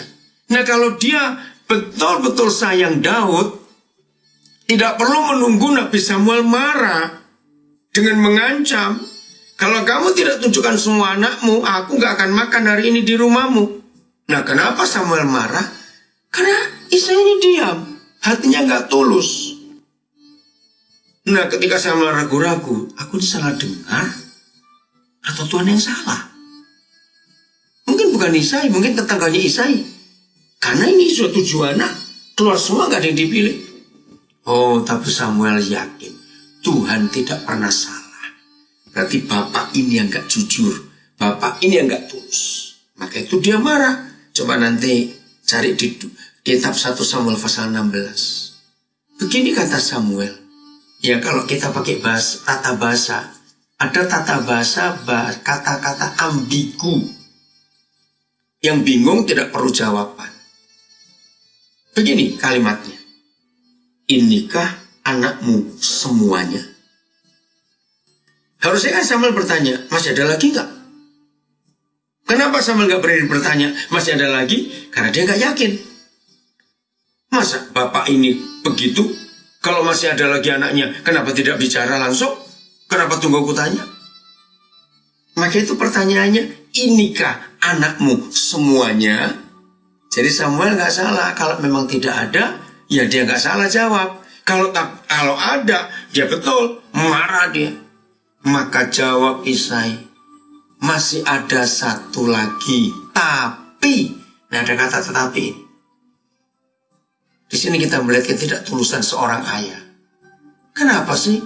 Nah, kalau dia betul-betul sayang Daud, tidak perlu menunggu Nabi Samuel marah dengan mengancam, kalau kamu tidak tunjukkan semua anakmu, aku gak akan makan hari ini di rumahmu. Nah, kenapa Samuel marah? Karena Isai ini diam, hatinya gak tulus. Nah, ketika Samuel ragu-ragu, aku ini salah dengar atau Tuhan yang salah? bukan Isai, mungkin tetangganya Isai. Karena ini sudah 7 anak, keluar semua gak ada yang dipilih. Oh, tapi Samuel yakin Tuhan tidak pernah salah. Berarti bapak ini yang gak jujur, bapak ini yang gak tulus. Maka itu dia marah. Coba nanti cari di kitab 1 Samuel pasal 16. Begini kata Samuel. Ya kalau kita pakai tata bahasa, ada tata bahasa kata-kata ambigu. Yang bingung tidak perlu jawaban. Begini kalimatnya. Inikah anakmu semuanya? Harusnya kan Samuel bertanya, masih ada lagi nggak? Kenapa Samuel nggak berani bertanya, masih ada lagi? Karena dia nggak yakin. Masa bapak ini begitu? Kalau masih ada lagi anaknya, kenapa tidak bicara langsung? Kenapa tunggu aku tanya? Maka itu pertanyaannya, inikah anakmu semuanya? Jadi Samuel nggak salah. Kalau memang tidak ada, ya dia nggak salah jawab. Kalau ada, dia betul, marah dia. Maka jawab Isai, masih ada satu lagi, tapi, nah ada kata tetapi. Di sini kita melihat ketidaktulusan seorang ayah. Kenapa sih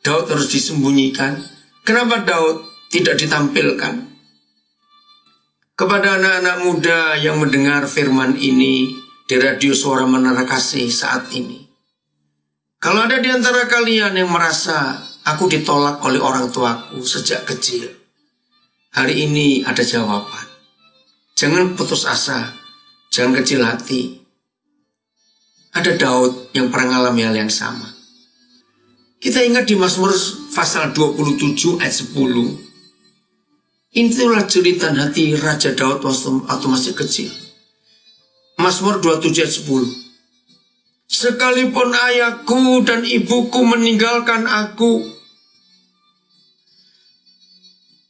Daud harus disembunyikan? Kenapa Daud tidak ditampilkan? Kepada anak-anak muda yang mendengar firman ini di radio Suara Menara Kasih saat ini. Kalau ada di antara kalian yang merasa aku ditolak oleh orang tuaku sejak kecil, hari ini ada jawaban. Jangan putus asa, jangan kecil hati. Ada Daud yang pernah mengalami hal yang sama. Kita ingat di Mazmur pasal 27 ayat 10. Itulah jeritan hati Raja Daud waktu masih kecil. Mazmur 27 ayat 10. Sekalipun ayahku dan ibuku meninggalkan aku,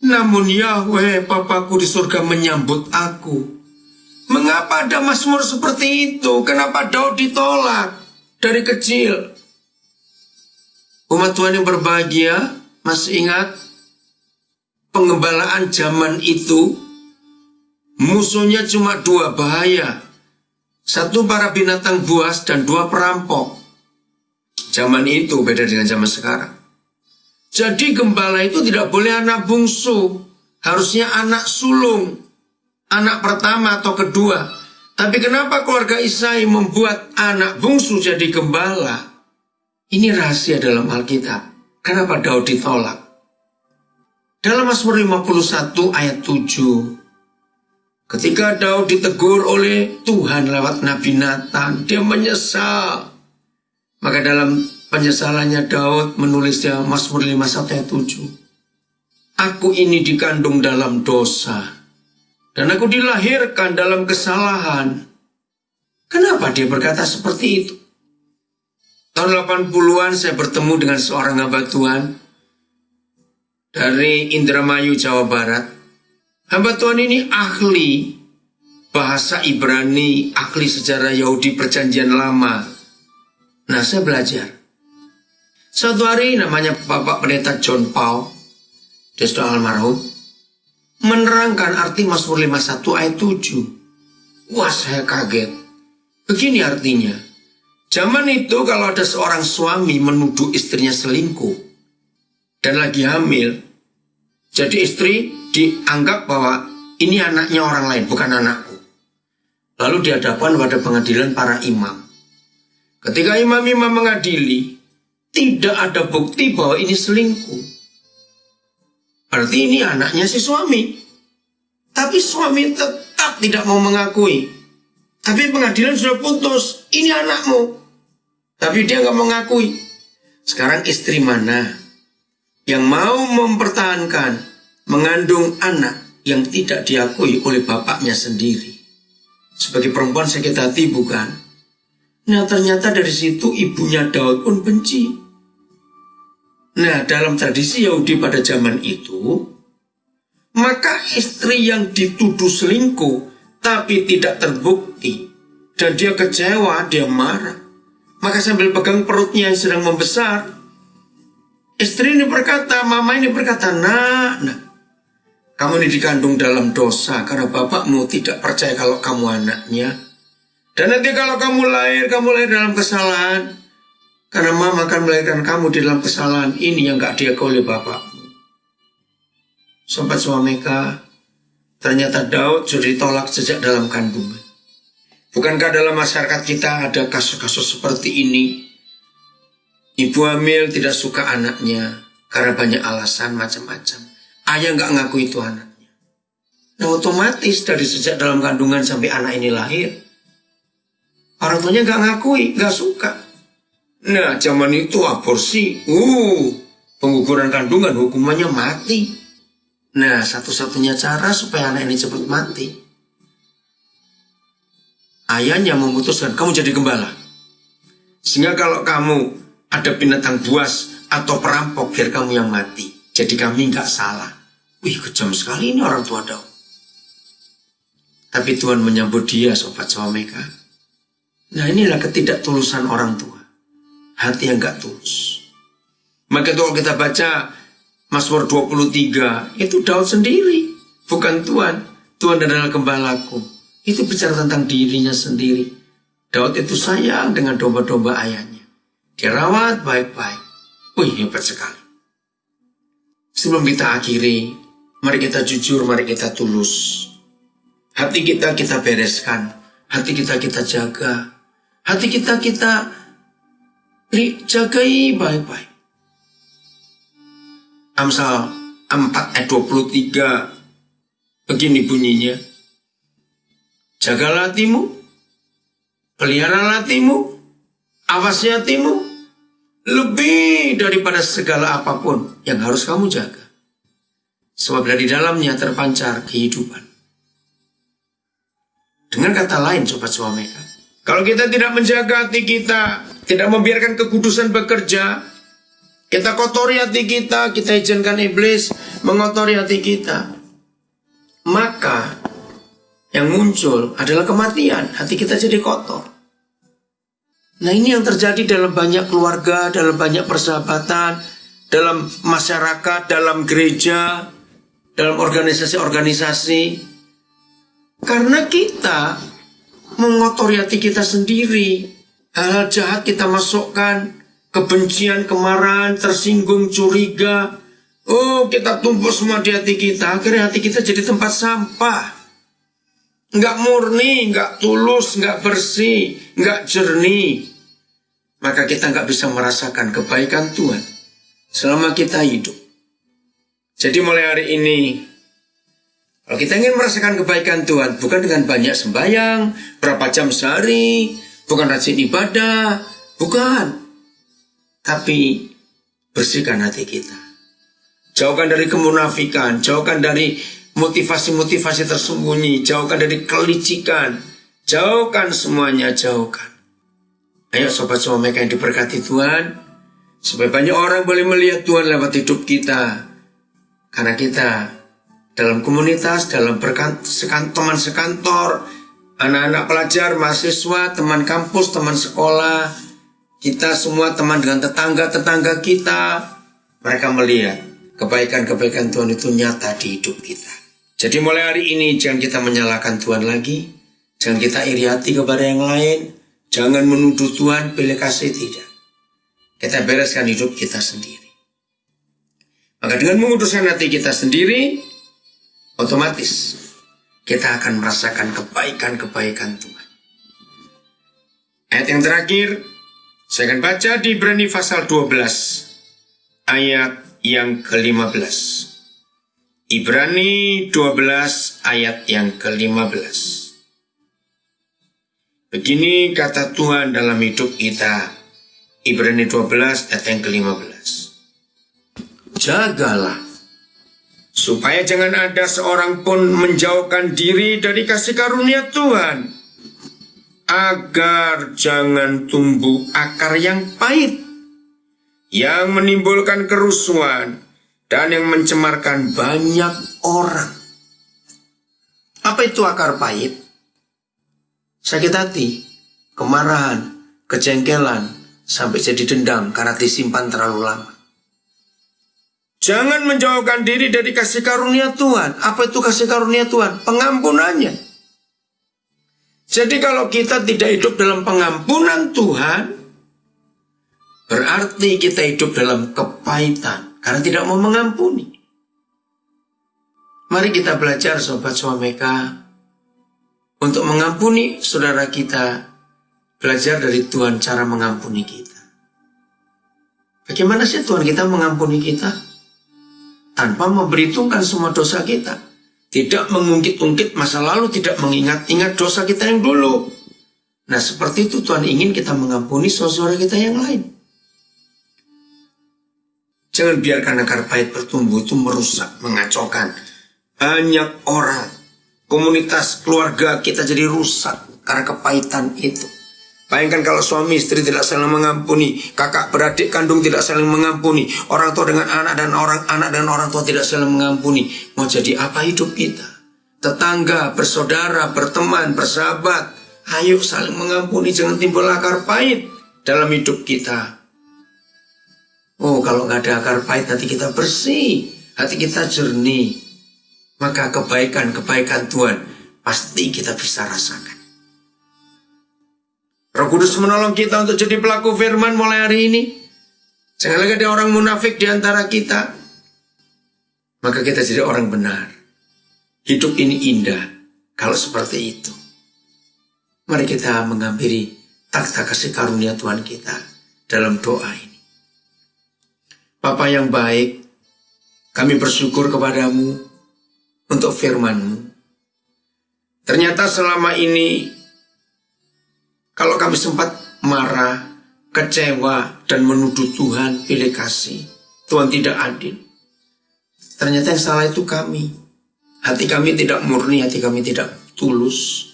namun Yahweh Bapakku di surga menyambut aku. Mengapa ada Mazmur seperti itu? Kenapa Daud ditolak dari kecil? Umat Tuhan yang berbahagia, masih ingat pengembalaan zaman itu? Musuhnya cuma 2 bahaya. 1 para binatang buas dan 2 perampok. Zaman itu beda dengan zaman sekarang. Jadi gembala itu tidak boleh anak bungsu. Harusnya anak sulung. Anak pertama atau kedua. Tapi kenapa keluarga Isai membuat anak bungsu jadi gembala? Ini rahasia dalam Alkitab. Kenapa Daud ditolak? Dalam Mazmur 51 ayat 7. Ketika Daud ditegur oleh Tuhan lewat Nabi Nathan, dia menyesal. Maka dalam penyesalannya Daud menulis di Mazmur 51 ayat 7. Aku ini dikandung dalam dosa. Dan aku dilahirkan dalam kesalahan. Kenapa dia berkata seperti itu? Tahun 80-an saya bertemu dengan seorang hamba Tuhan dari Indramayu, Jawa Barat. Hamba Tuhan ini ahli bahasa Ibrani, ahli sejarah Yahudi Perjanjian Lama. Nah, saya belajar. Suatu hari namanya Bapak Pendeta John Paul, dia sudah almarhum, menerangkan arti Mazmur 51 ayat 7. Wah, saya kaget. Begini artinya. Zaman itu kalau ada seorang suami menuduh istrinya selingkuh dan lagi hamil, jadi istri dianggap bahwa ini anaknya orang lain, bukan anakku. Lalu dihadapkan pada pengadilan para imam. Ketika imam-imam mengadili, tidak ada bukti bahwa ini selingkuh. Berarti ini anaknya si suami. Tapi suami tetap tidak mau mengakui. Tapi pengadilan sudah putus, ini anakmu. Tapi dia nggak mengakui. Sekarang istri mana yang mau mempertahankan mengandung anak yang tidak diakui oleh bapaknya sendiri? Sebagai perempuan sakit hati bukan? Nah, ternyata dari situ ibunya Daud pun benci. Nah, dalam tradisi Yahudi pada zaman itu, maka istri yang dituduh selingkuh tapi tidak terbukti dan dia kecewa, dia marah, maka sambil pegang perutnya yang sedang membesar, istri ini berkata, mama ini berkata, nah, Kamu ini dikandung dalam dosa karena bapakmu tidak percaya kalau kamu anaknya. Dan nanti kalau kamu lahir dalam kesalahan. Karena mama akan melahirkan kamu di dalam kesalahan. Ini yang gak diakui oleh bapakmu. Sobat Suameka, ternyata Daud sudah ditolak sejak dalam kandungan. Bukankah dalam masyarakat kita ada kasus-kasus seperti ini? Ibu hamil tidak suka anaknya karena banyak alasan macam-macam. Ayah nggak ngaku itu anaknya. Nah otomatis dari sejak dalam kandungan sampai anak ini lahir, orang tuanya nggak ngakui, nggak suka. Nah zaman itu aborsi, pengguguran kandungan hukumannya mati. Nah satu-satunya cara supaya anak ini cepat mati, ayahnya memutuskan kamu jadi gembala. Sehingga kalau kamu ada binatang buas atau perampok biar kamu yang mati. Jadi kami nggak salah. Wih kejam sekali ini orang tua Daud. Tapi Tuhan menyambut dia sobat Suameka. Nah inilah ketidaktulusan orang tua. Hati yang nggak tulus. Maka kalau kita baca Mazmur 23, itu Daud sendiri. Bukan Tuhan. Tuhan adalah gembalaku. Itu bicara tentang dirinya sendiri. Daud itu sayang dengan domba-domba ayahnya. Dia rawat baik-baik. Wih hebat sekali. Sebelum kita akhiri, mari kita jujur, mari kita tulus. Hati kita bereskan. Hati kita jaga. Hati kita jagai baik-baik. Amsal 4 ayat 23. Begini bunyinya. Jagalah hatimu. Peliharalah hatimu. Awasi hatimu. Lebih daripada segala apapun yang harus kamu jaga. Sebab dari dalamnya terpancar kehidupan. Dengan kata lain sobat Suameka, kalau kita tidak menjaga hati kita, tidak membiarkan kekudusan bekerja, kita kotori hati kita izinkan iblis mengotori hati kita, maka yang muncul adalah kematian. Hati kita jadi kotor. Nah ini yang terjadi dalam banyak keluarga, dalam banyak persahabatan, dalam masyarakat, dalam gereja, dalam organisasi-organisasi. Karena kita mengotori hati kita sendiri. Hal-hal jahat kita masukkan, kebencian, kemarahan, tersinggung, curiga. Kita tumpuk semua di hati kita. Akhirnya hati kita jadi tempat sampah. Nggak murni, nggak tulus, nggak bersih, nggak jernih. Maka kita nggak bisa merasakan kebaikan Tuhan selama kita hidup. Jadi mulai hari ini, kalau kita ingin merasakan kebaikan Tuhan, bukan dengan banyak sembahyang, berapa jam sehari, bukan rajin ibadah, bukan. Tapi bersihkan hati kita. Jauhkan dari kemunafikan, jauhkan dari motivasi-motivasi tersembunyi, jauhkan dari kelicikan, jauhkan semuanya, jauhkan. Ayo sobat Suameka yang diberkati Tuhan, supaya banyak orang boleh melihat Tuhan lewat hidup kita. Karena kita dalam komunitas, dalam teman sekantor, anak-anak pelajar, mahasiswa, teman kampus, teman sekolah, kita semua teman dengan tetangga-tetangga kita, mereka melihat kebaikan-kebaikan Tuhan itu nyata di hidup kita. Jadi mulai hari ini jangan kita menyalahkan Tuhan lagi, jangan kita iri hati kepada yang lain, jangan menuduh Tuhan, pilih kasih, tidak. Kita bereskan hidup kita sendiri. Maka dengan menguduskan hati kita sendiri, otomatis kita akan merasakan kebaikan-kebaikan Tuhan. Ayat yang terakhir, saya akan baca di Ibrani pasal 12, ayat yang ke-15. Ibrani 12 ayat yang ke-15. Begini kata Tuhan dalam hidup kita. Ibrani 12 ayat yang ke-15. Jagalah, supaya jangan ada seorang pun menjauhkan diri dari kasih karunia Tuhan, agar jangan tumbuh akar yang pahit, yang menimbulkan kerusuhan, dan yang mencemarkan banyak orang. Apa itu akar pahit? Sakit hati, kemarahan, kejengkelan, sampai jadi dendam karena disimpan terlalu lama. Jangan menjauhkan diri dari kasih karunia Tuhan. Apa itu kasih karunia Tuhan? Pengampunannya. Jadi kalau kita tidak hidup dalam pengampunan Tuhan, berarti kita hidup dalam kepahitan karena tidak mau mengampuni. Mari kita belajar Sobat Swameka untuk mengampuni saudara kita. Belajar dari Tuhan cara mengampuni kita. Bagaimana sih Tuhan kita mengampuni kita? Tanpa memberhitungkan semua dosa kita. Tidak mengungkit-ungkit masa lalu, tidak mengingat-ingat dosa kita yang dulu. Nah seperti itu Tuhan ingin kita mengampuni saudara kita yang lain. Jangan biarkan akar pahit bertumbuh, itu merusak, mengacaukan. Banyak orang, komunitas, keluarga kita jadi rusak karena kepahitan itu. Bayangkan kalau suami istri tidak saling mengampuni, kakak beradik kandung tidak saling mengampuni, orang tua dengan anak dan orang tua tidak saling mengampuni. Mau jadi apa hidup kita? Tetangga, bersaudara, berteman, bersahabat, ayo saling mengampuni, jangan timbul akar pahit dalam hidup kita. Oh, kalau nggak ada akar pahit, hati kita bersih, hati kita jernih, maka kebaikan Tuhan pasti kita bisa rasakan. Roh Kudus menolong kita untuk jadi pelaku firman mulai hari ini. Jangan lagi ada orang munafik di antara kita. Maka kita jadi orang benar. Hidup ini indah kalau seperti itu. Mari kita menghampiri takhta kasih karunia Tuhan kita dalam doa ini. Bapa yang baik, kami bersyukur kepadamu untuk firman-Mu. Ternyata selama ini kalau kami sempat marah, kecewa, dan menuduh Tuhan pilih kasih, Tuhan tidak adil. Ternyata yang salah itu kami. Hati kami tidak murni, hati kami tidak tulus.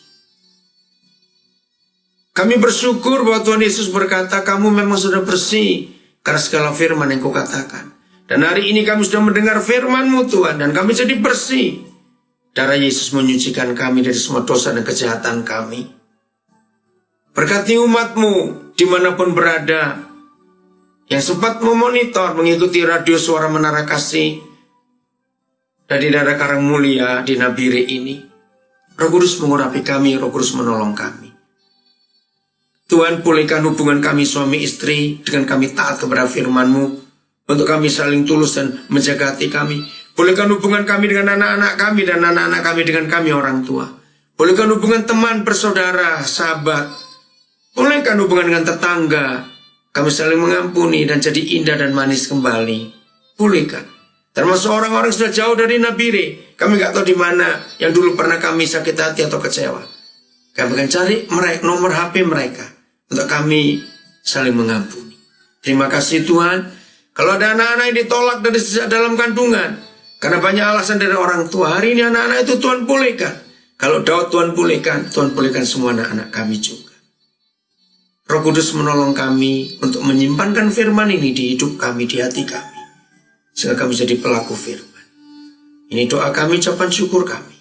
Kami bersyukur bahwa Tuhan Yesus berkata, kamu memang sudah bersih karena segala firman yang kau katakan. Dan hari ini kami sudah mendengar firman-Mu Tuhan, dan kami jadi bersih. Darah Yesus menyucikan kami dari semua dosa dan kejahatan kami. Berkati umat-Mu dimanapun berada, yang sempat memonitor, mengikuti radio suara Menara Kasih dari daerah Karang Mulia di Nabire ini. Roh Kudus mengurapi kami, Roh Kudus menolong kami. Tuhan, pulihkan hubungan kami suami istri dengan kami taat kepada firman-Mu, untuk kami saling tulus dan menjaga hati kami. Pulihkan hubungan kami dengan anak-anak kami dan anak-anak kami dengan kami orang tua. Pulihkan hubungan teman, bersaudara, sahabat. Pulihkan hubungan dengan tetangga. Kami saling mengampuni dan jadi indah dan manis kembali. Pulihkan. Termasuk orang-orang sudah jauh dari Nabire. Kami gak tahu di mana yang dulu pernah kami sakit hati atau kecewa. Kami akan cari nomor HP mereka untuk kami saling mengampuni. Terima kasih Tuhan. Kalau ada anak-anak yang ditolak dari sejak dalam kandungan karena banyak alasan dari orang tua, hari ini anak-anak itu Tuhan pulihkan. Kalau Daud Tuhan pulihkan semua anak-anak kami juga. Roh Kudus menolong kami untuk menyimpankan firman ini di hidup kami, di hati kami, sehingga kami jadi pelaku firman. Ini doa kami, ucapan syukur kami.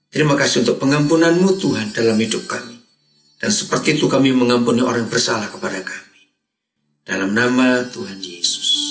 Terima kasih untuk pengampunan-Mu Tuhan dalam hidup kami. Dan seperti itu kami mengampuni orang bersalah kepada kami. Dalam nama Tuhan Yesus.